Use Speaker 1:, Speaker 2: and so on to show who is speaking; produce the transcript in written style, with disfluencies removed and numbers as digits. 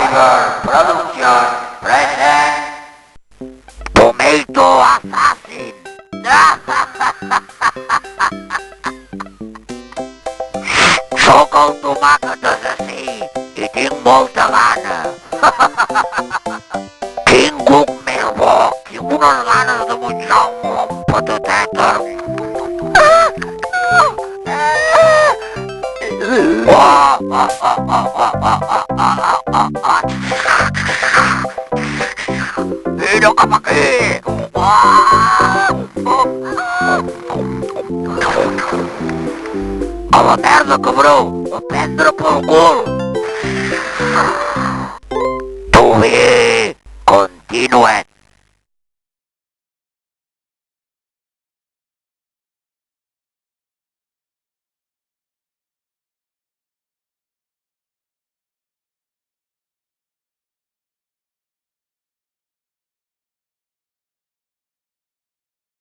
Speaker 1: Tiger Productions present Tomato Assassin. Sóc el tomàquet assassí i tinc molta gana. Quin cuc més bo, tinc unes ganes de menjar un patateta. Vine cap aquí! A la merda, cabró! A prendre pel cul! Tu bé! Continua't!